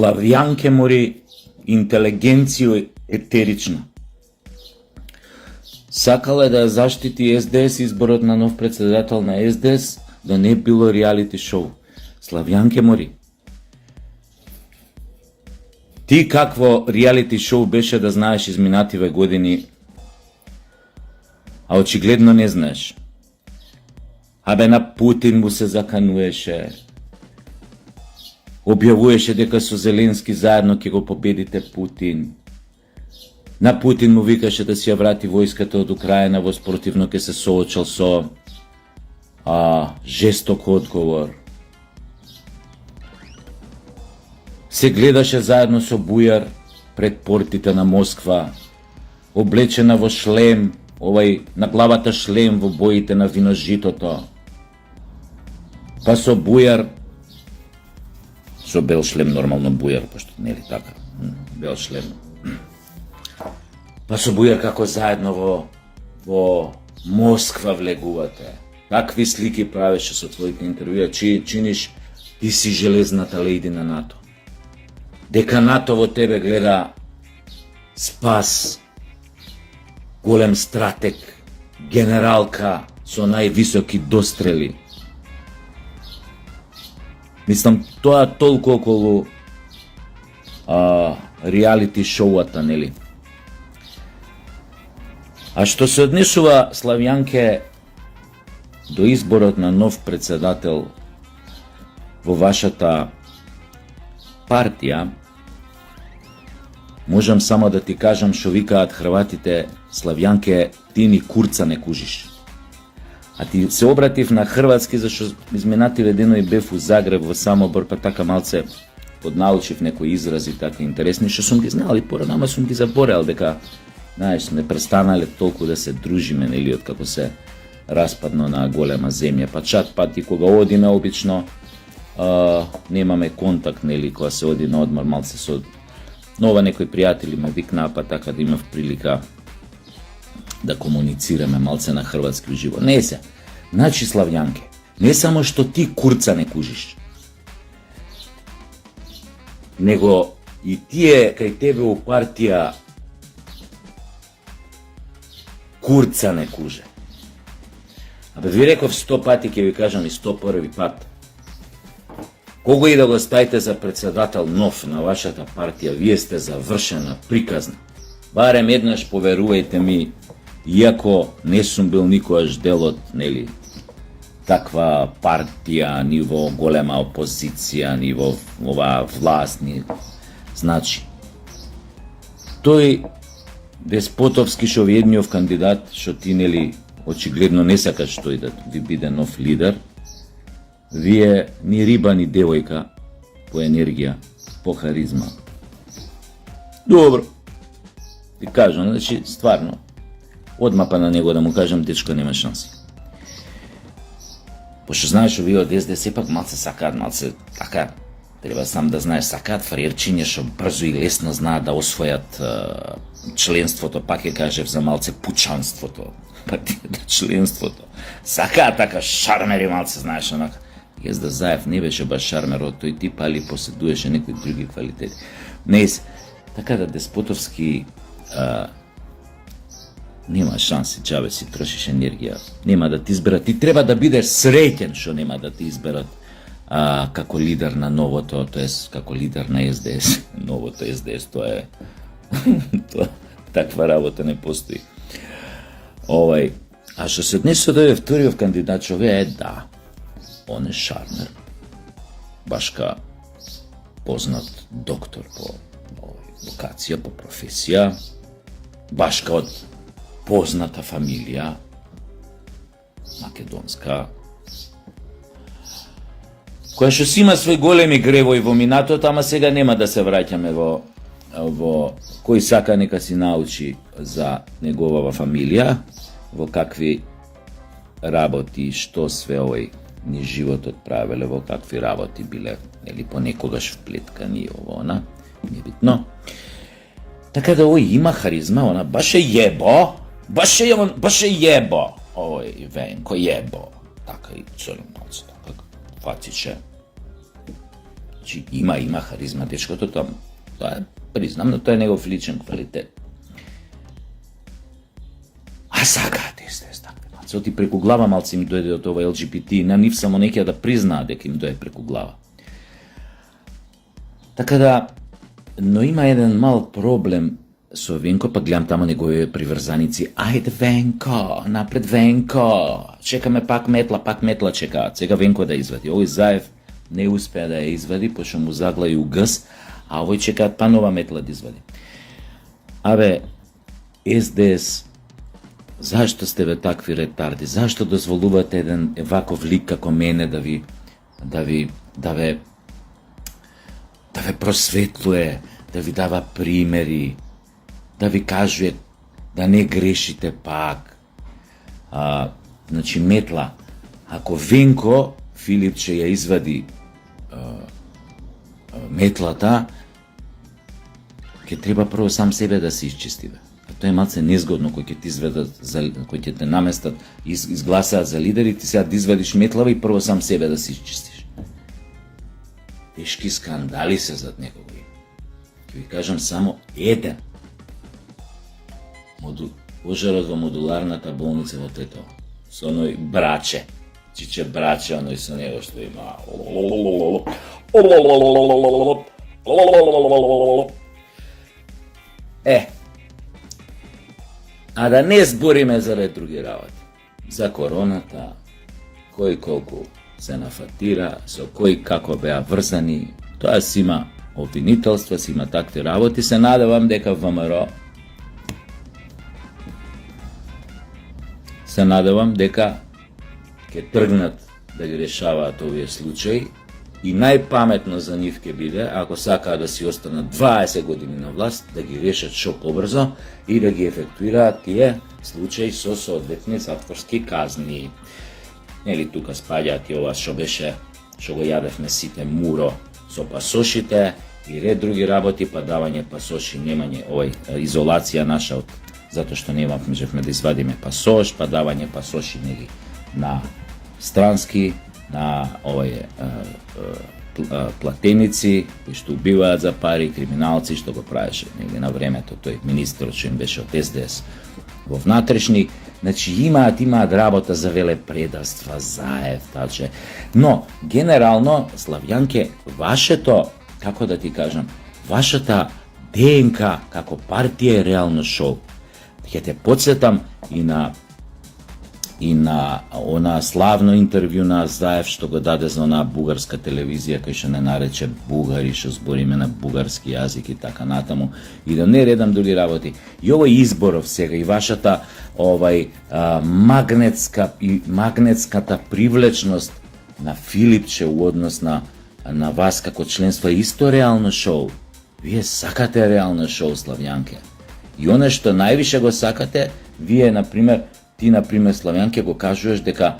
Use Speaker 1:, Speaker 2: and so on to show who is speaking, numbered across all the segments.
Speaker 1: Славјанке мори интелигенцијо етерична. Сакала да ја заштити СДС изборот на нов председател на СДС, да не било реалити шоу. Славјанке мори. Ти какво реалити шоу беше да знаеш изминативе години, а очигледно не знаеш. Абе на Путин му се закануеше. Објавуваше дека со Зеленски заедно ќе го победите Путин. На Путин му викаше да си ја врати војската од Украина, во спротивно ќе се соочил со жесток одговор. Се гледаше заедно со Бујар пред портите на Москва, облечена во шлем, на главата шлем во боите на виножитото. Па со Бујар, со бел шлем нормално Бујар, пошто нели така, бел шлем. Па со Бујар како заедно во Москва влегувате. Какви слики правеше со твоите интервјуа, чиниш ти си железната лејди на НАТО. Дека НАТО во тебе гледа спас, голем стратег, генералка со највисоки дострели. Мислам, тоа толку околу реалити шоуата, нели? А што се однесува, Славјанке, до изборот на нов председател во вашата партија, можам само да ти кажам што викаат хрватите: Славјанке, ти ни курца не кужиш. А ти се обратив на хрватски, зашто изминативе денови бев у Загреб, во Самобор, па така малце поднаучив некои изрази така интересни, што сум ги знал и порано, ама сум ги забореал, дека, знаеш, не престанале толку да се дружиме, нели, од како се распадно на голема земја. Па чат пати кога одиме, обично немаме контакт, нели, кога се оди на одмор, малце со нова некои пријатели ме викнаа, па така да имав прилика да комуницираме малце на хрватски уживо. Не се, значи Славјанке, не само што ти курца не кужиш, него и тие кај тебе у партија курца не куже. Абе ви реков 100 пати, ќе ви кажам и 101 пат. Кого и да го ставите за председател нов на вашата партија, вие сте завршена, приказна. Барем еднаш поверувајте ми, иако не сум бил никогаш дел од, нели, таква партија, ни во голема опозиција, ни во оваа власт, значи, тој деспотовски што ви едниот кандидат, што ти, нели, очигледно не сакаш тој да ви биде нов лидер, вие ни риба, ни девојка по енергија, по харизма. Добро. Ти кажам, значи, стварно, одма па на него да му кажам, дечко, нема шанси. Пошто знаеш, овие од СДС сепак малце сакаат, малце така, треба сам да знаеш, сакаат фраерчиња што брзо и лесно знаат да освојат членството, пак ќе кажев за малце пучанството, членството. Сакаат така шармери малце, знаеш, онака. Језда Заев не беше баш шармер од тој тип, али поседуеше некои други квалитети. Не се, така да деспотовски нема шанси, џабе си трошиш енергија, нема да ти изберат. Ти треба да бидеш среќен што нема да ти изберат како лидер на новото, тоест како лидер на СДС. Новото СДС, тоа е таква работа не постои. А што се однесува до вториот кандидат, човек е да, он е шармер, башка познат доктор по вокација, по професија, башка од позната фамилија, македонска, која што си има свој големи гревои во минатото, ама сега нема да се враќаме во кој сака нека си научи за неговава фамилија, во какви работи, што све ни животот правеле, во какви работи биле, или понекогаш вплеткани ово, она, небитно. Така да овој има харизма, она баш е јебо, баш е јебо, овој Венко јебо, така и целом малце, така, фациче. Значи има харизма дечкото таму. Тоа е, признам, но тоа е негов личен квалитет. А сакаат СДС такви маци. Оти преку глава малци им дојде од ова ЛГБТ, на нив само неќа да признаат дека им дојде преку глава. Така да, но има еден мал проблем со Венко, па гледам тамо негови приврзаници. Ајде Венко, напред Венко, чекаме пак метла чекаат. Сега Венко да извади. Овој Заев не успеа да ја извади, пошто му заглаи у гъс, а овој чекаат па нова метла да извади. Абе, СДС, зашто сте бе такви ретарди? Зашто дозволувате еден ваков лик како мене да ве просветлуе, да ви дава примери, да ви кажува да не грешите пак. Значи метла, ако Венко Филипче ја извади метлата, ќе треба прво сам себе да се исчисти. А тоа е малце незгодно кој ќе ти изведат, кој ќе те наместат, изгласаат за лидери, ти сега да извадиш метлава и прво сам себе да се исчистиш. Тешки скандали се зад некој. Ќе ви кажам само еден. Пожарот во модуларната болница во Тетово. Со оној браче. Чиче браче, оној со него што има. А да не збориме за други работи. За короната, кој колку се нафатира, со кој како беа врзани, тоа си има обвинителства, си има такви работи. Се надевам дека ВМРО ќе тргнат да ги решаваат овие случаи и најпаметно за нив ќе биде, ако сакаат да си останат 20 години на власт, да ги решат што побрзо и да ги ефектуираат тие случаи со соодветни затворски казни. Нели тука спаѓаат и ова што го јадевме сите муро со пасошите и ред други работи, па давање пасоши, немање изолација наша затоа што можевме да извадиме пасош, па давање пасоши нели на странски, на платеници кои што убиваат за пари, криминалци што го правеше нели на времето тој министерот што им беше од СДС во внатрешни. Значи имаат работа за велепредавства, Заев, таче. Но генерално Славјанке, вашето, како да ти кажам, вашата ДНК како партија е реално шоу. Ќе те подсетам и на она славно интервју на Заев што го даде за онаа бугарска телевизија кој што не нарече бугари, што збориме на бугарски јазик и така натаму, и да не редам други работи. И овој изборов сега и вашата магнетската привлечност на Филипче у однос на вас како членство е исто реално шоу. Вие сакате реално шоу, Славјанке. И оно што највише го сакате, вие, ти, Славјанке, го кажуваш дека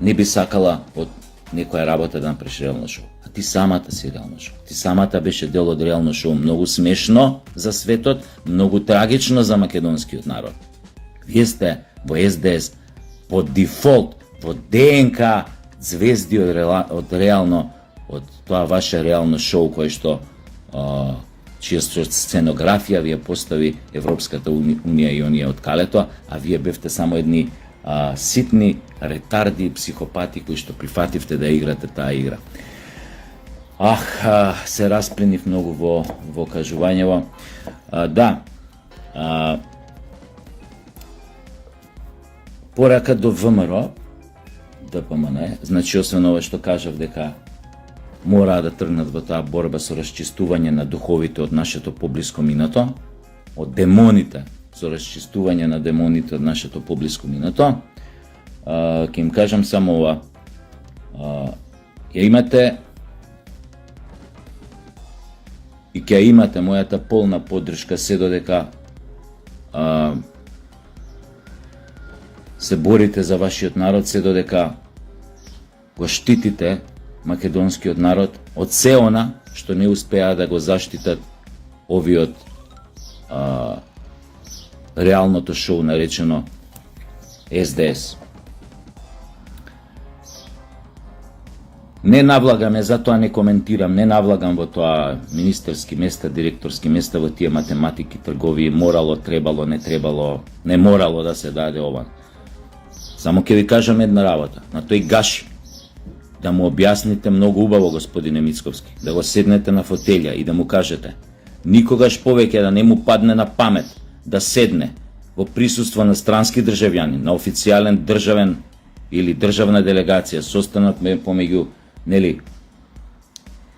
Speaker 1: не би сакала од некоја работа да направиш реално шоу. А ти самата си реално шоу. Ти самата беше дел од реално шоу. Многу смешно за светот, многу трагично за македонскиот народ. Вие сте во СДС по дефолт, во ДНК звезди од реално, од тоа ваше реално шоу кој што чија сценографија ви ја постави Европската унија и оние од калето, а вие бевте само едни ситни ретарди и психопати кои што прифативте да играте таа игра. Се распленив многу во кажувањево. Порака до ВМРО, ДПМН, значи освен ова што кажав дека мора да тргнат во таа борба со расчистување на духовите од нашето поблиско минато, од демоните, со расчистување на демоните од нашето поблиско минато. Ќе им кажам само ова. Ја имате и ќе имате мојата полна поддршка се додека се борите за вашиот народ, се додека го штитите македонскиот народ од се она што не успеа да го заштитат овиот реалното шоу наречено СДС. Не навлагаме, затоа не коментирам, не навлагам во тоа министерски места, директорски места, во тие математики, тргови, морало, требало, не требало, не морало да се даде ова. Само ќе ви кажам една работа, на тој Гаши, да му објасните многу убаво, господине Мицковски, да го седнете на фотелја и да му кажете, никогаш повеќе да не му падне на памет да седне во присуство на странски државјани, на официјален државен или државна делегација, состанок помеѓу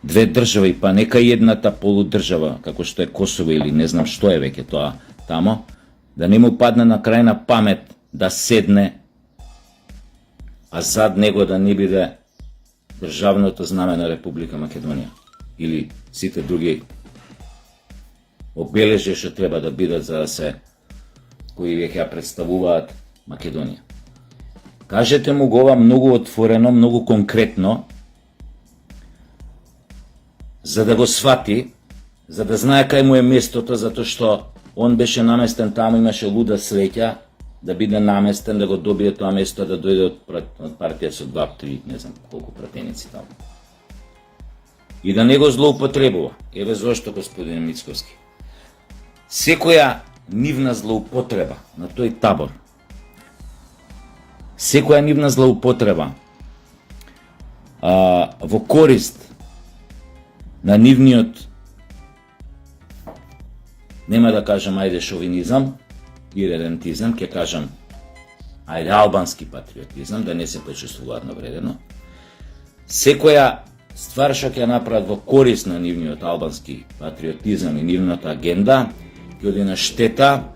Speaker 1: две држави, па нека едната полудржава, како што е Косово или не знам што е веќе тоа тамо, да не му падне на крајна памет да седне, а зад него да не биде државното знаме на Република Македонија или сите други обележи што треба да бидат за да се кои веќе ја представуваат Македонија. Кажете му го ова многу отворено, многу конкретно, за да го свати, за да знае кај му е местото, затоа што он беше наместен таму, имаше луда среќа да биде наместен, да го добие тоа место, да дојде од партија со 2-3, не знам колку пратеници таму. И да не го злоупотребува. Еве зошто, господин Мицковски. Секоја нивна злоупотреба на тој табор, секоја нивна злоупотреба во корист на нивниот, нема да кажам ајде шовинизам и редентизам, ќе кажам ајде албански патриотизам, да не се почувствуваат навредено. Секоја ствар што ќе направат во корист на нивниот албански патриотизам и нивната агенда, ќе оди на штета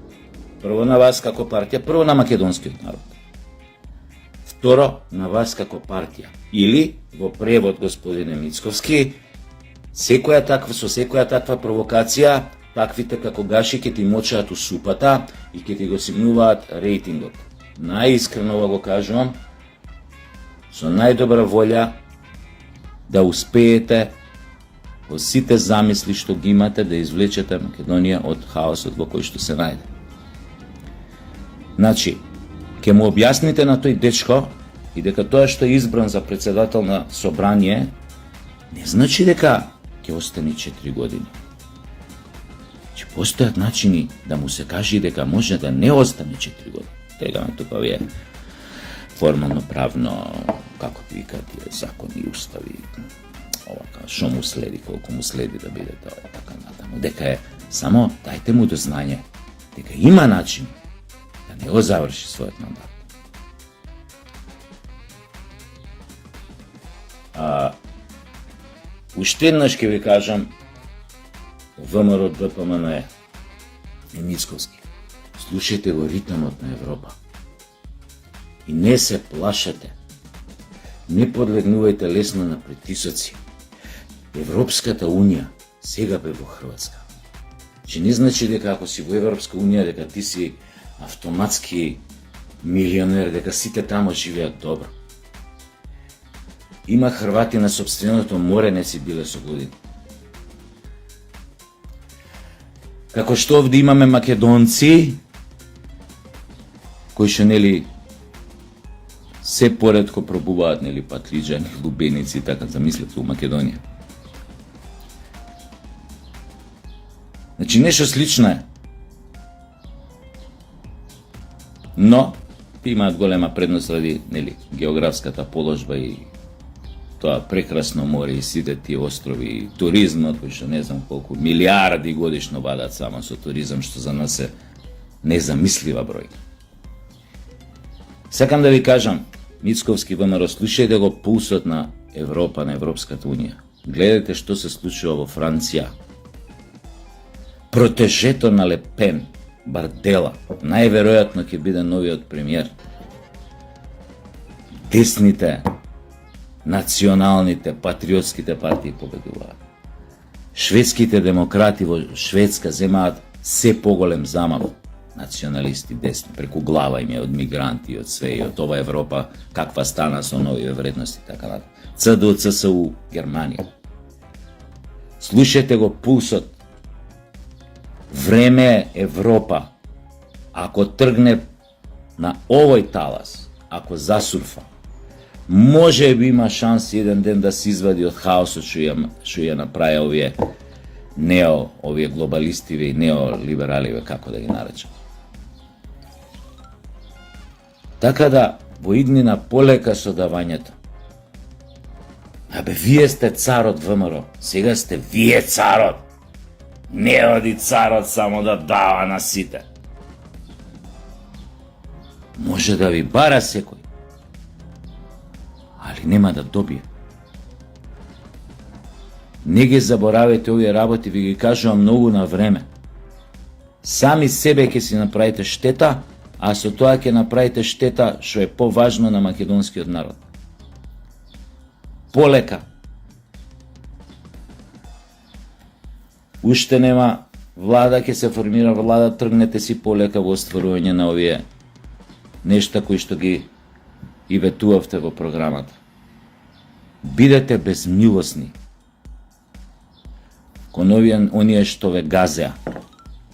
Speaker 1: прво на вас како партија, прво на македонскиот народ. Второ, на вас како партија. Или, во превод, господине Мицковски, со секоја таква провокација, таквите како Гаши ќе ти мочаат у супата и ќе ти го симнуваат рейтингот. Најискрено го кажувам, со најдобра волја да успеете во сите замисли што ги имате да извлечете Македонија од хаосот во кој што се најде. Значи, ќе му објасните на тој дечко и дека тоа што е избран за председател на собрание не значи дека ќе остане 4 години. Че постојат начини да му се каже дека може да не остане 4 години. Тега тука вие формално правно, како ти викаат тие закони и устави, овака, што му следи, колку му следи да биде тоа, така натаму. Дека е, само дајте му до знање, дека има начин да не го заврши својот мандат. Уште еднаш ќе ви кажам, ВМРО ДПМН е Мицковски. Слушајте го ритмот на Европа. И не се плашете. Не подлегнувајте лесно на притисоци. Европската Унија сега бе во Хрватска. Че не значи дека ако си во Европска Унија дека ти си автоматски милионер, дека сите тамо живеат добро. Има Хрвати на сопственото море не си биле со години. Како што овде имаме македонци, кои што нели се поредко пробуваат нели патриџани, лубеници, така замислете у Македонија. Значи нешто слично е. Но имаат голема предност ради нели географската положба и тоа прекрасно море и сите тие острови и туризмот, кој што не знам колку милиарди годишно вадат само со туризам, што за нас е незамислива бројка. Сакам да ви кажам, Мицковски ВМРО, слушајте го пулсот на Европа, на Европската Унија. Гледате што се случува во Франција. Протежето на Лепен, Бардела, најверојатно ќе биде новиот премиер. Десните, националните, патриотските партии победуваат. Шведските демократи во Шведска земаат се поголем замав. Националисти десни, преку глава им е од мигранти, од све и од ова Европа, каква стана со нови вредности, така натаму. ЦДУ, ЦСУ, Германија. Слушајте го пулсот. Време е Европа, ако тргне на овој талас, ако засурфа, може би има шанси еден ден да се извади од хаосот што ја направи овие глобалистиве и неолибераливе, како да ги наречам. Така да, во иднина полека со давањето. Абе, вие сте царот ВМРО, сега сте вие царот. Не оди царот само да дава на сите. Може да ви бара секој, али нема да добие. Не ги заборавете овие работи, ви ги кажувам многу на време. Сами себе ќе си направите штета, а со тоа ќе направите штета што е поважно на македонскиот народ. Полека. Уште нема влада, ќе се формира влада, тргнете си полека во остварување на овие нешта кои што ги и ветувавте во програмата. Бидете безмилосни кон оние што ве газеа,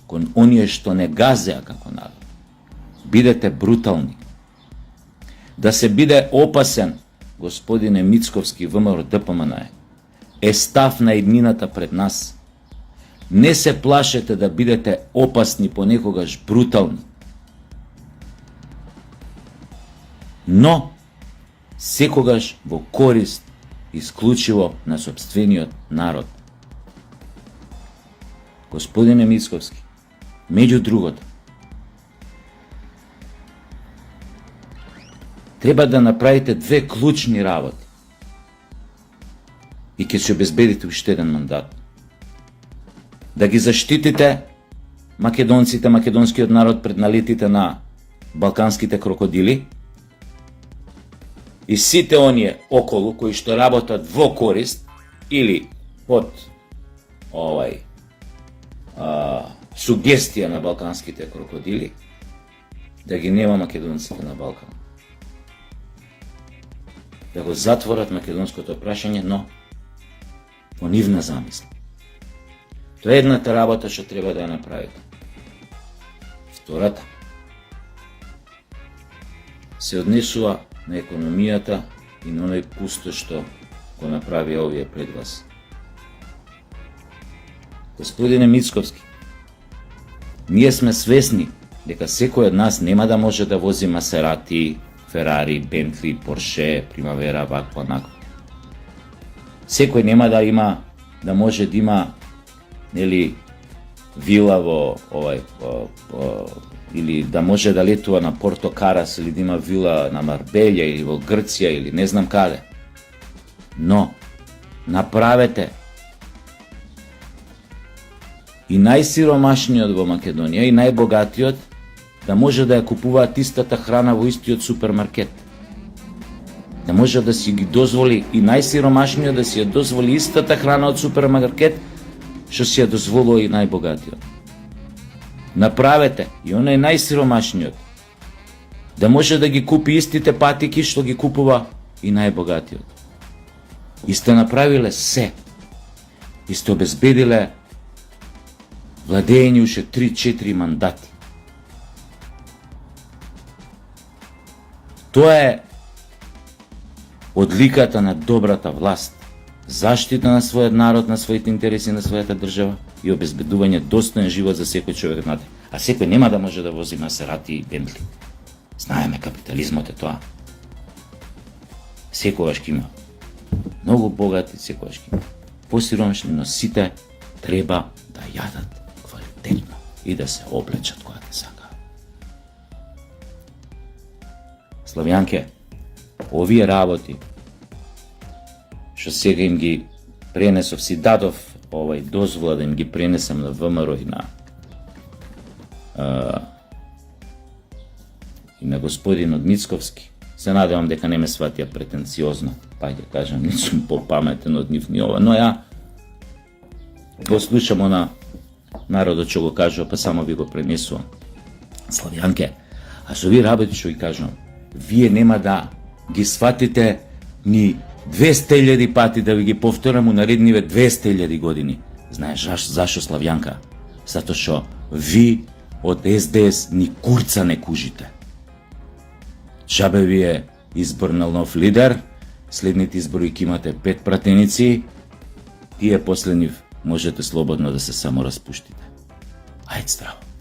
Speaker 1: кон оние што не газеа како народ. Бидете брутални. Да се биде опасен, господине Мицковски, ВМРО ДПМН е став на еднината пред нас. Не се плашете да бидете опасни, понекогаш брутални. Но секогаш во корист исклучиво на сопствениот народ. Господине Мицковски, меѓу другото, треба да направите две клучни работи и ќе се обезбедите уште еден мандат. Да ги заштитите македонците, македонскиот народ пред налетите на балканските крокодили и сите оние околу кои што работат во корист или под сугестија на балканските крокодили, да ги нема македонците на Балкан. Да го затворат македонското прашање, но по нивна замисла. Тоа е едната работа што треба да ја направите. Втората се однесува на економијата и на оној пусто што го направи овие пред вас. Господине Мицковски, ние сме свесни дека секој од нас нема да може да вози Масерати, Ферари, Бентли, Порше, Примавера, вакво, накво. Секој нема да има, да може да има, нели, вила во или да може да летува на Порто Карас, или да има вила на Марбелја, или во Грција, или не знам каде. Но, направете и најсиромашниот во Македонија и најбогатиот да може да ја купуваат истата храна во истиот супермаркет. Да може да си ги дозволи и најсиромашниот да си ја дозволи истата храна од супермаркет што си ја дозволува и најбогатиот. Направете и оној најсиромашниот да може да ги купи истите патики што ги купува и најбогатиот. И сте направиле се. И сте обезбедиле владење уште 3-4 мандати. Тоа е одликата на добрата власт, заштита на својот народ, на своите интереси, на својата држава и обезбедување достоен живот за секој човек внатре. А секој нема да може да вози Масерати и Бентли. Знаеме, капитализмот е тоа. Секогаш ќе има. Многу богати секогаш ќе има. Посиромашни, но сите треба да јадат квалитетно и да се облечат кога те сака. Славјанке, овие работи што сега им ги пренесов, си дадов дозвола да им ги пренесам на ВМРО и на господинот Мицковски. Се надевам дека не ме сватија претенциозно, па ќе кажам, не сум попаметен од нив ни ова, но ја го слушам на народот што го кажува, па само ви го пренесувам. Славјанке, а со овие работи што ги кажувам, вие нема да ги сватите ни 200.000 пати, да ви ги повторам у наредниве 200.000 години. Знаеш зашо, Славјанка? Затоа што ви од СДС ни курца не кужите. Джабе ви е избор на нов лидер, следните избори ќе имате 5 пратеници, тие после нив можете слободно да се само распуштите. Ајде здраво!